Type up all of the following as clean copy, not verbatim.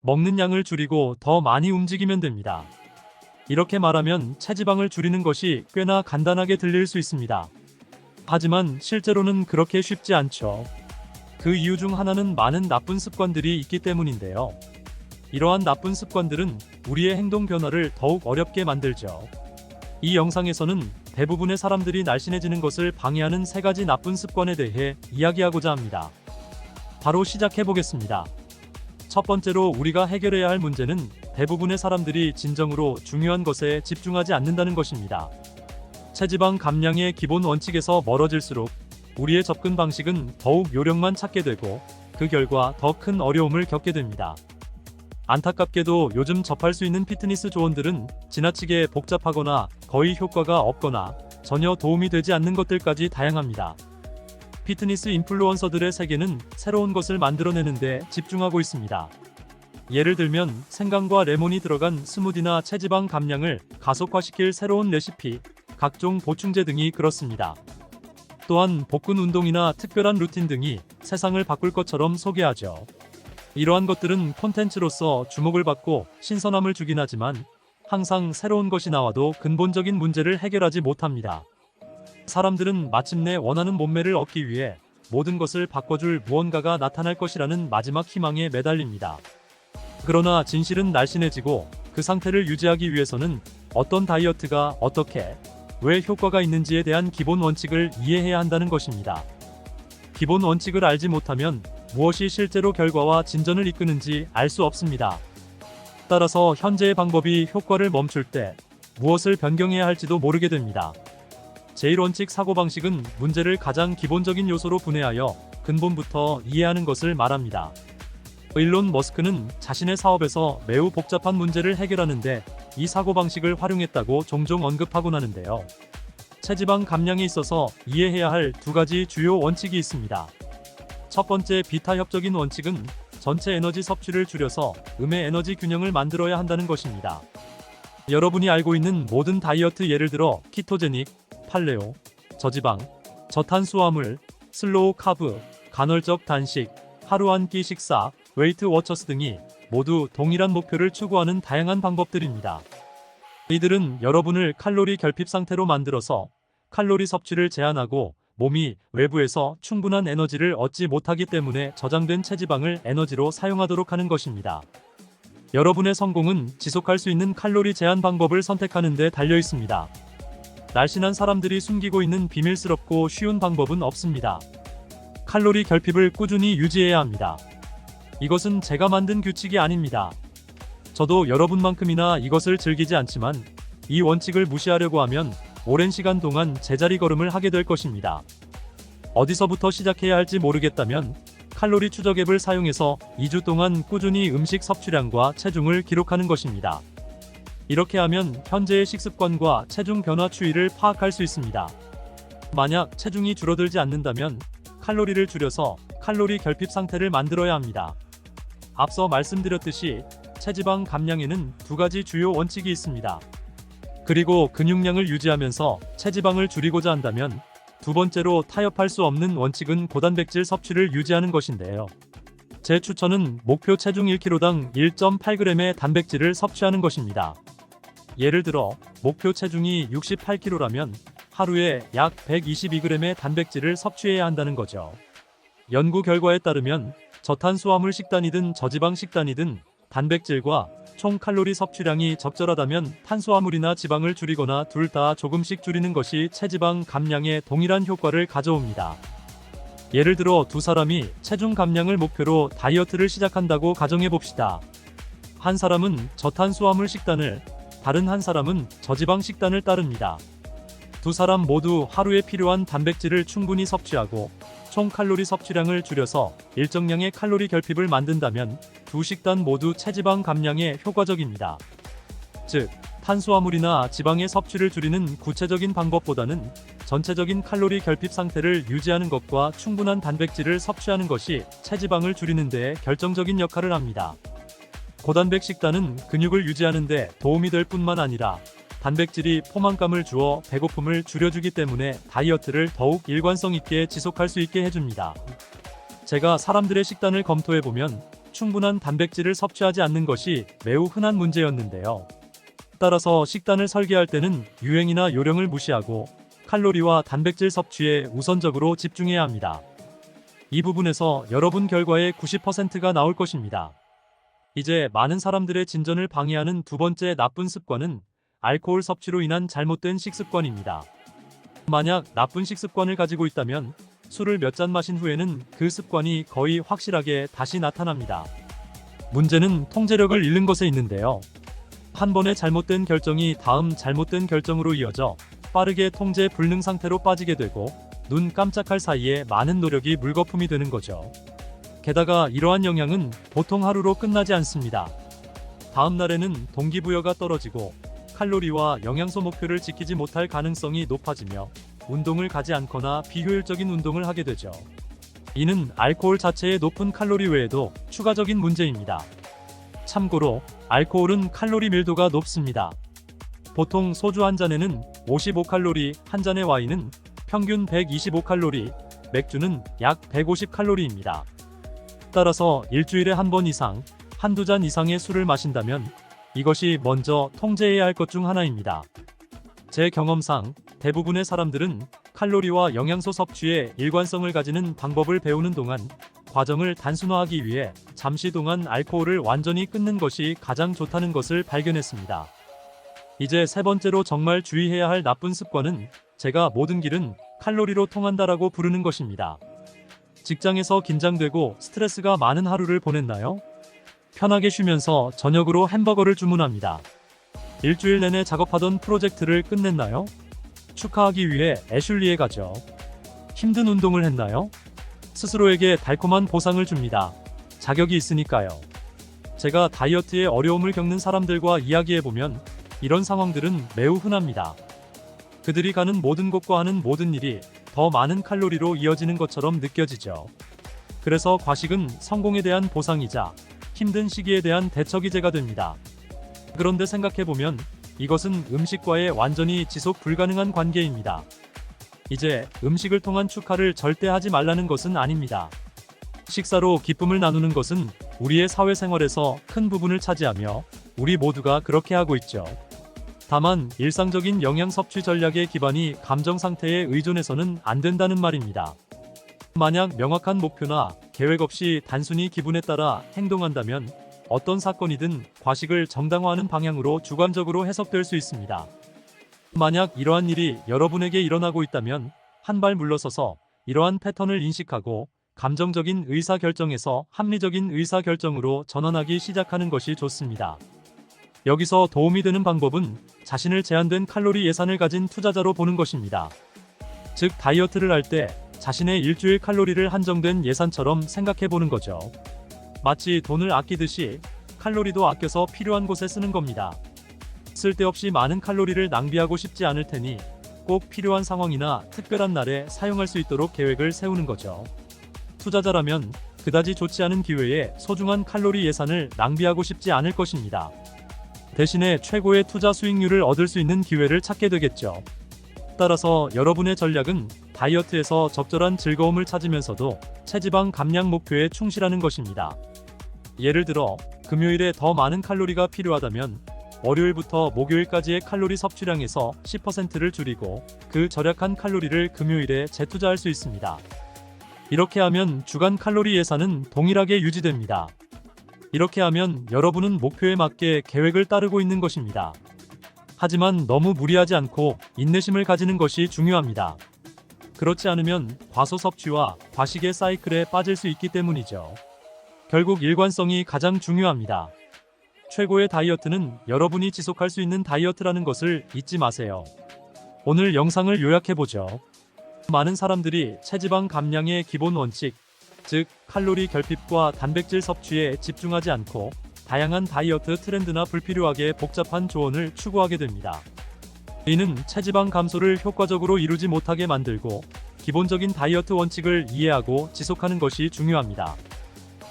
먹는 양을 줄이고 더 많이 움직이면 됩니다. 이렇게 말하면 체지방을 줄이는 것이 꽤나 간단하게 들릴 수 있습니다. 하지만 실제로는 그렇게 쉽지 않죠. 그 이유 중 하나는 많은 나쁜 습관들이 있기 때문인데요. 이러한 나쁜 습관들은 우리의 행동 변화를 더욱 어렵게 만들죠. 이 영상에서는 대부분의 사람들이 날씬해지는 것을 방해하는 3가지 나쁜 습관에 대해 이야기하고자 합니다. 바로 시작해 보겠습니다. 첫 번째로 우리가 해결해야 할 문제는 대부분의 사람들이 진정으로 중요한 것에 집중하지 않는다는 것입니다. 체지방 감량의 기본 원칙에서 멀어질수록 우리의 접근 방식은 더욱 요령만 찾게 되고 그 결과 더 큰 어려움을 겪게 됩니다. 안타깝게도 요즘 접할 수 있는 피트니스 조언들은 지나치게 복잡하거나 거의 효과가 없거나 전혀 도움이 되지 않는 것들까지 다양합니다. 피트니스 인플루언서들의 세계는 새로운 것을 만들어내는데 집중하고 있습니다. 예를 들면 생강과 레몬이 들어간 스무디나 체지방 감량을 가속화시킬 새로운 레시피, 각종 보충제 등이 그렇습니다. 또한 복근 운동이나 특별한 루틴 등이 세상을 바꿀 것처럼 소개하죠. 이러한 것들은 콘텐츠로서 주목을 받고 신선함을 주긴 하지만 항상 새로운 것이 나와도 근본적인 문제를 해결하지 못합니다. 사람들은 마침내 원하는 몸매를 얻기 위해 모든 것을 바꿔줄 무언가가 나타날 것이라는 마지막 희망에 매달립니다. 그러나 진실은 날씬해지고 그 상태를 유지하기 위해서는 어떤 다이어트가 어떻게, 왜 효과가 있는지에 대한 기본 원칙을 이해해야 한다는 것입니다. 기본 원칙을 알지 못하면 무엇이 실제로 결과와 진전을 이끄는지 알 수 없습니다. 따라서 현재의 방법이 효과를 멈출 때 무엇을 변경해야 할지도 모르게 됩니다. 제1원칙 사고방식은 문제를 가장 기본적인 요소로 분해하여 근본부터 이해하는 것을 말합니다. 일론 머스크는 자신의 사업에서 매우 복잡한 문제를 해결하는데 이 사고방식을 활용했다고 종종 언급하곤 하는데요. 체지방 감량에 있어서 이해해야 할 2가지 주요 원칙이 있습니다. 첫 번째 비타협적인 원칙은 전체 에너지 섭취를 줄여서 음의 에너지 균형을 만들어야 한다는 것입니다. 여러분이 알고 있는 모든 다이어트 예를 들어 키토제닉, 팔레오, 저지방, 저탄수화물, 슬로우 카브, 간헐적 단식, 하루 한 끼 식사, 웨이트 워처스 등이 모두 동일한 목표를 추구하는 다양한 방법들입니다. 이들은 여러분을 칼로리 결핍 상태로 만들어서 칼로리 섭취를 제한하고 몸이 외부에서 충분한 에너지를 얻지 못하기 때문에 저장된 체지방을 에너지로 사용하도록 하는 것입니다. 여러분의 성공은 지속할 수 있는 칼로리 제한 방법을 선택하는 데 달려 있습니다. 날씬한 사람들이 숨기고 있는 비밀스럽고 쉬운 방법은 없습니다. 칼로리 결핍을 꾸준히 유지해야 합니다. 이것은 제가 만든 규칙이 아닙니다. 저도 여러분만큼이나 이것을 즐기지 않지만 이 원칙을 무시하려고 하면 오랜 시간 동안 제자리 걸음을 하게 될 것입니다. 어디서부터 시작해야 할지 모르겠다면 칼로리 추적 앱을 사용해서 2주 동안 꾸준히 음식 섭취량과 체중을 기록하는 것입니다. 이렇게 하면 현재의 식습관과 체중 변화 추이를 파악할 수 있습니다. 만약 체중이 줄어들지 않는다면 칼로리를 줄여서 칼로리 결핍 상태를 만들어야 합니다. 앞서 말씀드렸듯이 체지방 감량에는 2가지 주요 원칙이 있습니다. 그리고 근육량을 유지하면서 체지방을 줄이고자 한다면 두 번째로 타협할 수 없는 원칙은 고단백질 섭취를 유지하는 것인데요. 제 추천은 목표 체중 1kg당 1.8g의 단백질을 섭취하는 것입니다. 예를 들어 목표 체중이 68kg라면 하루에 약 122g의 단백질을 섭취해야 한다는 거죠. 연구 결과에 따르면 저탄수화물 식단이든 저지방 식단이든 단백질과 총 칼로리 섭취량이 적절하다면 탄수화물이나 지방을 줄이거나 둘 다 조금씩 줄이는 것이 체지방 감량에 동일한 효과를 가져옵니다. 예를 들어 두 사람이 체중 감량을 목표로 다이어트를 시작한다고 가정해 봅시다. 한 사람은 저탄수화물 식단을, 다른 한 사람은 저지방 식단을 따릅니다. 두 사람 모두 하루에 필요한 단백질을 충분히 섭취하고 총 칼로리 섭취량을 줄여서 일정량의 칼로리 결핍을 만든다면 두 식단 모두 체지방 감량에 효과적입니다. 즉, 탄수화물이나 지방의 섭취를 줄이는 구체적인 방법보다는 전체적인 칼로리 결핍 상태를 유지하는 것과 충분한 단백질을 섭취하는 것이 체지방을 줄이는 데 결정적인 역할을 합니다. 고단백 식단은 근육을 유지하는 데 도움이 될 뿐만 아니라 단백질이 포만감을 주어 배고픔을 줄여주기 때문에 다이어트를 더욱 일관성 있게 지속할 수 있게 해줍니다. 제가 사람들의 식단을 검토해보면 충분한 단백질을 섭취하지 않는 것이 매우 흔한 문제였는데요. 따라서 식단을 설계할 때는 유행이나 요령을 무시하고 칼로리와 단백질 섭취에 우선적으로 집중해야 합니다. 이 부분에서 여러분 결과의 90%가 나올 것입니다. 이제 많은 사람들의 진전을 방해하는 두 번째 나쁜 습관은 알코올 섭취로 인한 잘못된 식습관입니다. 만약 나쁜 식습관을 가지고 있다면 술을 몇 잔 마신 후에는 그 습관이 거의 확실하게 다시 나타납니다. 문제는 통제력을 잃는 것에 있는데요. 한 번의 잘못된 결정이 다음 잘못된 결정으로 이어져 빠르게 통제 불능 상태로 빠지게 되고 눈 깜짝할 사이에 많은 노력이 물거품이 되는 거죠. 게다가 이러한 영향은 보통 하루로 끝나지 않습니다. 다음 날에는 동기부여가 떨어지고 칼로리와 영양소 목표를 지키지 못할 가능성이 높아지며 운동을 가지 않거나 비효율적인 운동을 하게 되죠. 이는 알코올 자체의 높은 칼로리 외에도 추가적인 문제입니다. 참고로 알코올은 칼로리 밀도가 높습니다. 보통 소주 한 잔에는 55칼로리, 한 잔의 와인은 평균 125칼로리, 맥주는 약 150칼로리입니다. 따라서 일주일에 한 번 이상, 한두 잔 이상의 술을 마신다면 이것이 먼저 통제해야 할 것 중 하나입니다. 제 경험상 대부분의 사람들은 칼로리와 영양소 섭취에 일관성을 가지는 방법을 배우는 동안 과정을 단순화하기 위해 잠시 동안 알코올을 완전히 끊는 것이 가장 좋다는 것을 발견했습니다. 이제 세 번째로 정말 주의해야 할 나쁜 습관은 제가 모든 길은 칼로리로 통한다라고 부르는 것입니다. 직장에서 긴장되고 스트레스가 많은 하루를 보냈나요? 편하게 쉬면서 저녁으로 햄버거를 주문합니다. 일주일 내내 작업하던 프로젝트를 끝냈나요? 축하하기 위해 애슐리에 가죠. 힘든 운동을 했나요? 스스로에게 달콤한 보상을 줍니다. 자격이 있으니까요. 제가 다이어트에 어려움을 겪는 사람들과 이야기해보면 이런 상황들은 매우 흔합니다. 그들이 가는 모든 곳과 하는 모든 일이 더 많은 칼로리로 이어지는 것처럼 느껴지죠. 그래서 과식은 성공에 대한 보상이자 힘든 시기에 대한 대처기제가 됩니다. 그런데 생각해보면 이것은 음식과의 완전히 지속 불가능한 관계입니다. 이제 음식을 통한 축하를 절대 하지 말라는 것은 아닙니다. 식사로 기쁨을 나누는 것은 우리의 사회생활에서 큰 부분을 차지하며 우리 모두가 그렇게 하고 있죠. 다만 일상적인 영양 섭취 전략의 기반이 감정 상태에 의존해서는 안 된다는 말입니다. 만약 명확한 목표나 계획 없이 단순히 기분에 따라 행동한다면 어떤 사건이든 과식을 정당화하는 방향으로 주관적으로 해석될 수 있습니다. 만약 이러한 일이 여러분에게 일어나고 있다면 한 발 물러서서 이러한 패턴을 인식하고 감정적인 의사결정에서 합리적인 의사결정으로 전환하기 시작하는 것이 좋습니다. 여기서 도움이 되는 방법은 자신을 제한된 칼로리 예산을 가진 투자자로 보는 것입니다. 즉 다이어트를 할 때 자신의 일주일 칼로리를 한정된 예산처럼 생각해 보는 거죠. 마치 돈을 아끼듯이 칼로리도 아껴서 필요한 곳에 쓰는 겁니다. 쓸데없이 많은 칼로리를 낭비하고 싶지 않을 테니 꼭 필요한 상황이나 특별한 날에 사용할 수 있도록 계획을 세우는 거죠. 투자자라면 그다지 좋지 않은 기회에 소중한 칼로리 예산을 낭비하고 싶지 않을 것입니다. 대신에 최고의 투자 수익률을 얻을 수 있는 기회를 찾게 되겠죠. 따라서 여러분의 전략은 다이어트에서 적절한 즐거움을 찾으면서도 체지방 감량 목표에 충실하는 것입니다. 예를 들어 금요일에 더 많은 칼로리가 필요하다면 월요일부터 목요일까지의 칼로리 섭취량에서 10%를 줄이고 그 절약한 칼로리를 금요일에 재투자할 수 있습니다. 이렇게 하면 주간 칼로리 예산은 동일하게 유지됩니다. 이렇게 하면 여러분은 목표에 맞게 계획을 따르고 있는 것입니다. 하지만 너무 무리하지 않고 인내심을 가지는 것이 중요합니다. 그렇지 않으면 과소 섭취와 과식의 사이클에 빠질 수 있기 때문이죠. 결국 일관성이 가장 중요합니다. 최고의 다이어트는 여러분이 지속할 수 있는 다이어트라는 것을 잊지 마세요. 오늘 영상을 요약해보죠. 많은 사람들이 체지방 감량의 기본 원칙, 즉 칼로리 결핍과 단백질 섭취에 집중하지 않고 다양한 다이어트 트렌드나 불필요하게 복잡한 조언을 추구하게 됩니다. 이는 체지방 감소를 효과적으로 이루지 못하게 만들고 기본적인 다이어트 원칙을 이해하고 지속하는 것이 중요합니다.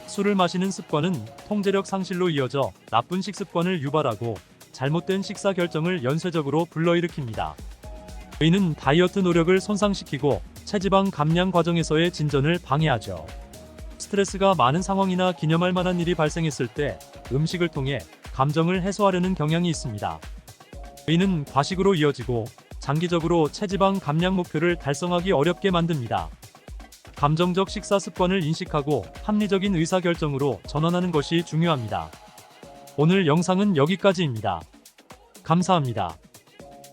술을 마시는 습관은 통제력 상실로 이어져 나쁜 식습관을 유발하고 잘못된 식사 결정을 연쇄적으로 불러일으킵니다. 이는 다이어트 노력을 손상시키고 체지방 감량 과정에서의 진전을 방해하죠. 스트레스가 많은 상황이나 기념할 만한 일이 발생했을 때 음식을 통해 감정을 해소하려는 경향이 있습니다. 이는 과식으로 이어지고 장기적으로 체지방 감량 목표를 달성하기 어렵게 만듭니다. 감정적 식사 습관을 인식하고 합리적인 의사결정으로 전환하는 것이 중요합니다. 오늘 영상은 여기까지입니다. 감사합니다.